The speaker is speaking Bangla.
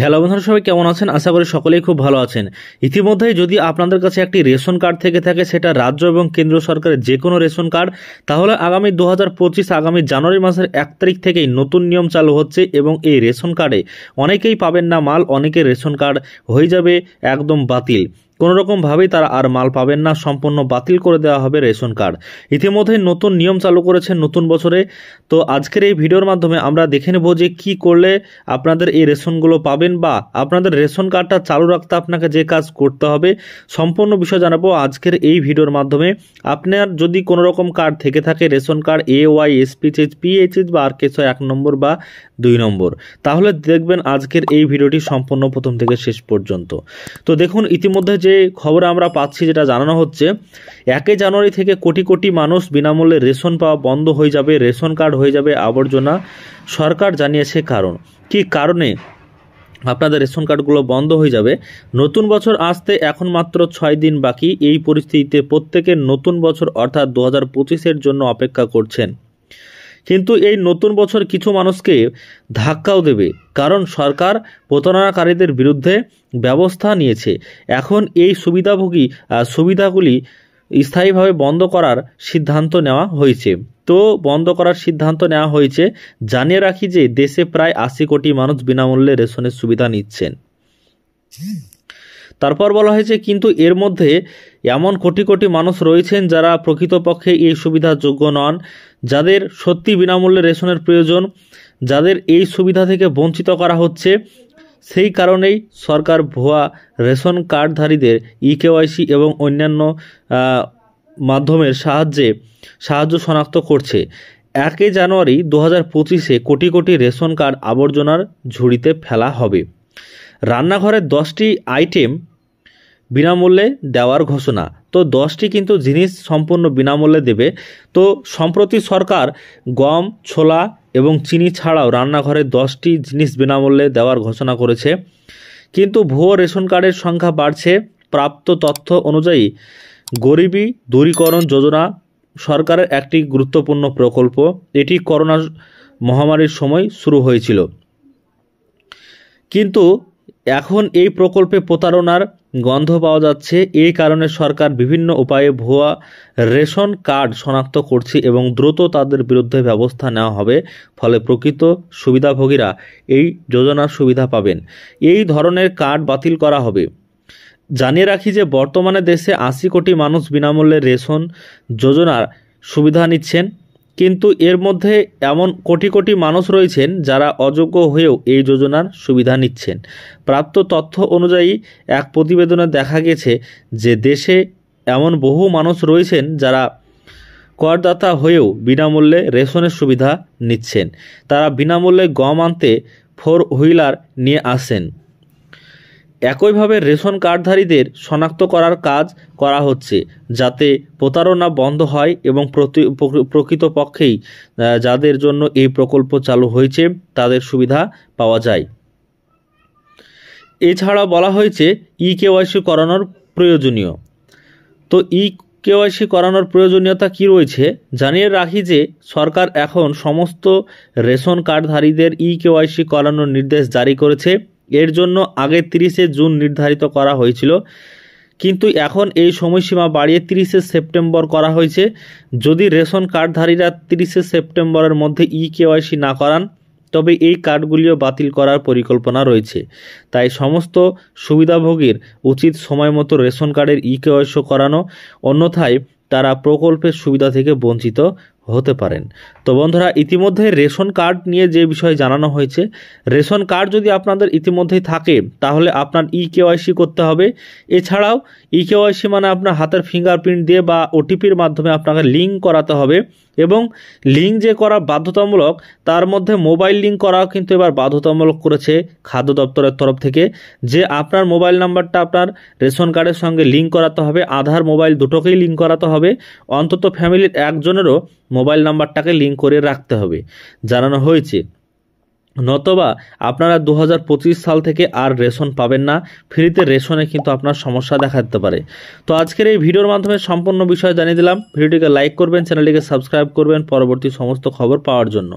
হ্যালো বন্ধুরা, সবাই কেমন আছেন? আশা করি সকলেই খুব ভালো আছেন। ইতিমধ্যেই যদি আপনাদের কাছে একটি রেশন কার্ড থেকে থাকে, সেটা রাজ্য এবং কেন্দ্র সরকারের যে কোনো রেশন কার্ড, তাহলে আগামী 2025 আগামী জানুয়ারি মাসের 1 তারিখ থেকেই নতুন নিয়ম চালু হচ্ছে এবং এই রেশন কার্ডে অনেকেই পাবেন না মাল। অনেকের রেশন কার্ড হয়ে যাবে একদম বাতিল, কোনো রকমভাবেই তারা আর মাল পাবেন না, সম্পূর্ণ বাতিল করে দেওয়া হবে রেশন কার্ড। ইতিমধ্যেই নতুন নিয়ম চালু করেছেন নতুন বছরে। তো আজকের এই ভিডিওর মাধ্যমে আমরা দেখে নেব যে কী করলে আপনাদের এই রেশনগুলো পাবেন, বা আপনাদের রেশন কার্ডটা চালু রাখতে আপনাকে যে কাজ করতে হবে, সম্পূর্ণ বিষয় জানাবো আজকের এই ভিডিওর মাধ্যমে। আপনার যদি কোনো রকম কার্ড থেকে থাকে, ration card AY, SPH, PHH বা আর কিছু 1 নম্বর বা 2 নম্বর, তাহলে দেখবেন আজকের এই ভিডিওটি সম্পূর্ণ প্রথম থেকে শেষ পর্যন্ত। তো দেখুন, ইতিমধ্যে যে খবর আমরা পাচ্ছি, যেটা জানানো হচ্ছে 1 জানুয়ারি থেকে কোটি কোটি মানুষ বিনামূল্যে রেশন পাওয়া বন্ধ হয়ে যাবে, রেশন কার্ড হয়ে যাবে আবর্জনা। সরকার জানিয়েছে কারণ। কি কারণে আপনাদের রেশন কার্ডগুলো বন্ধ হয়ে যাবে? নতুন বছর আসতে এখন মাত্র 6 দিন বাকি। এই পরিস্থিতিতে প্রত্যেকের নতুন বছর অর্থাৎ 2025-এর জন্য অপেক্ষা করছেন, কিন্তু এই নতুন বছর কিছু মানুষকে ধাক্কাও দেবে, কারণ সরকার প্রতারণাকারীদের বিরুদ্ধে ব্যবস্থা নিয়েছে। এখন এই সুবিধাগুলি স্থায়ীভাবে বন্ধ করার সিদ্ধান্ত নেওয়া হয়েছে। তো বন্ধ করার সিদ্ধান্ত নেওয়া হয়েছে। জানিয়ে রাখি যে দেশে প্রায় 80 কোটি মানুষ বিনামূল্যে রেশনের সুবিধা নিচ্ছেন। তারপর বলা হয়েছে, কিন্তু এর মধ্যে এমন কোটি কোটি মানুষ রয়েছেন যারা প্রকৃতপক্ষে এই সুবিধার যোগ্য নন, যাদের সত্যি বিনামূল্যে রেশনের প্রয়োজন, যাদের এই সুবিধা থেকে বঞ্চিত করা হচ্ছে। সেই কারণেই সরকার ভুয়া রেশন কার্ডধারীদের EKYC এবং অন্যান্য মাধ্যমের সাহায্য শনাক্ত করছে। 1 জানুয়ারি 2025-এ কোটি কোটি রেশন কার্ড আবর্জনার ঝুড়িতে ফেলা হবে। রান্নাঘরের 10টি আইটেম বিনামূল্যে দেওয়ার ঘোষণা। তো 10টি কিন্তু জিনিস সম্পূর্ণ বিনামূল্যে দেবে। তো সম্প্রতি সরকার গম, ছোলা এবং চিনি ছাড়াও রান্নাঘরের 10টি জিনিস বিনামূল্যে দেওয়ার ঘোষণা করেছে। কিন্তু ভুয়ো রেশন কার্ডের সংখ্যা বাড়ছে। প্রাপ্ত তথ্য অনুযায়ী গরিবী দূরীকরণ যোজনা সরকারের একটি গুরুত্বপূর্ণ প্রকল্প। এটি করোনা মহামারীর সময় শুরু হয়েছিল, কিন্তু এখন এই প্রকল্পে প্রতারণার গন্ধ পাওয়া যাচ্ছে। এই কারণে সরকার বিভিন্ন উপায়ে ভুয়া রেশন কার্ড শনাক্ত করছে এবং দ্রুত তাদের বিরুদ্ধে ব্যবস্থা নেওয়া হবে। ফলে প্রকৃত সুবিধাভোগীরা এই যোজনার সুবিধা পাবেন। এই ধরনের কার্ড বাতিল করা হবে। জানিয়ে রাখি যে বর্তমানে দেশে 80 কোটি মানুষ বিনামূল্যে রেশন যোজনার সুবিধা নিচ্ছেন, কিন্তু এর মধ্যে এমন কোটি কোটি মানুষ রয়েছেন যারা অযোগ্য হয়েও এই যোজনার সুবিধা নিচ্ছেন। প্রাপ্ত তথ্য অনুযায়ী এক প্রতিবেদনে দেখা গেছে যে দেশে এমন বহু মানুষ রয়েছেন যারা করদাতা হয়েও বিনামূল্যে রেশনের সুবিধা নিচ্ছেন। তারা বিনামূল্যে গম আনতে 4 হুইলার নিয়ে আসেন। একইভাবে রেশন কার্ডধারীদের শনাক্ত করার কাজ করা হচ্ছে, যাতে প্রতারণা বন্ধ হয় এবং প্রকৃতপক্ষেই যাদের জন্য এই প্রকল্প চালু হয়েছে তাদের সুবিধা পাওয়া যায়। এছাড়া বলা হয়েছে EKYC করানোর প্রয়োজনীয়। তো EKYC করানোর প্রয়োজনীয়তা কি রয়েছে জানিয়ে রাখি যে সরকার এখন সমস্ত রেশন কার্ডধারীদের EKYC করানোর নির্দেশ জারি করেছে। এর জন্য আগে 30 জুন নির্ধারিত করা হয়েছিল, কিন্তু এখন এই সময়সীমা বাড়িয়ে 30 সেপ্টেম্বর করা হয়েছে। যদি রেশন কার্ডধারীরা 30 সেপ্টেম্বরের মধ্যে EKYC না করান, তবে এই কার্ডগুলিও বাতিল করার পরিকল্পনা রয়েছে। তাই সমস্ত সুবিধাভোগীর উচিত সময় মতো রেশন কার্ডের EKYC করানো, অন্যথায় তারা প্রকল্পের সুবিধা থেকে বঞ্চিত হতে পারেন। তো বন্ধুরা, ইতিমধ্যে রেশন কার্ড নিয়ে যে বিষয় জানানো হয়েছে, রেশন কার্ড যদি আপনাদের ইতিমধ্যেই থাকে তাহলে আপনার EKYC করতে হবে। এছাড়াও EKYC মানে আপনার হাতের ফিঙ্গারপ্রিন্ট দিয়ে বা OTPর মাধ্যমে আপনাকে লিঙ্ক করাতে হবে, এবং লিঙ্ক যে করা বাধ্যতামূলক, তার মধ্যে মোবাইল লিঙ্ক করাও কিন্তু এবার বাধ্যতামূলক করেছে খাদ্য দপ্তরের তরফ থেকে, যে আপনার মোবাইল নাম্বারটা আপনার রেশন কার্ডের সঙ্গে লিঙ্ক করাতে হবে। আধার, মোবাইল দুটোকেই লিঙ্ক করাতে হবে। অন্তত ফ্যামিলির একজনেরও মোবাইল নাম্বারটাকে লিঙ্ক করে রাখতে হবে, জানানো হয়েছে। নতবা আপনারা 2025 সাল থেকে আর রেশন পাবেন না। ফ্রিতে রেশনে কিন্তু আপনার সমস্যা দেখা দিতে পারে। তো আজকের এই ভিডিওর মাধ্যমে সম্পূর্ণ বিষয় জানিয়ে দিলাম। ভিডিওটিকে লাইক করবেন, চ্যানেলটিকে সাবস্ক্রাইব করবেন পরবর্তী সমস্ত খবর পাওয়ার জন্য।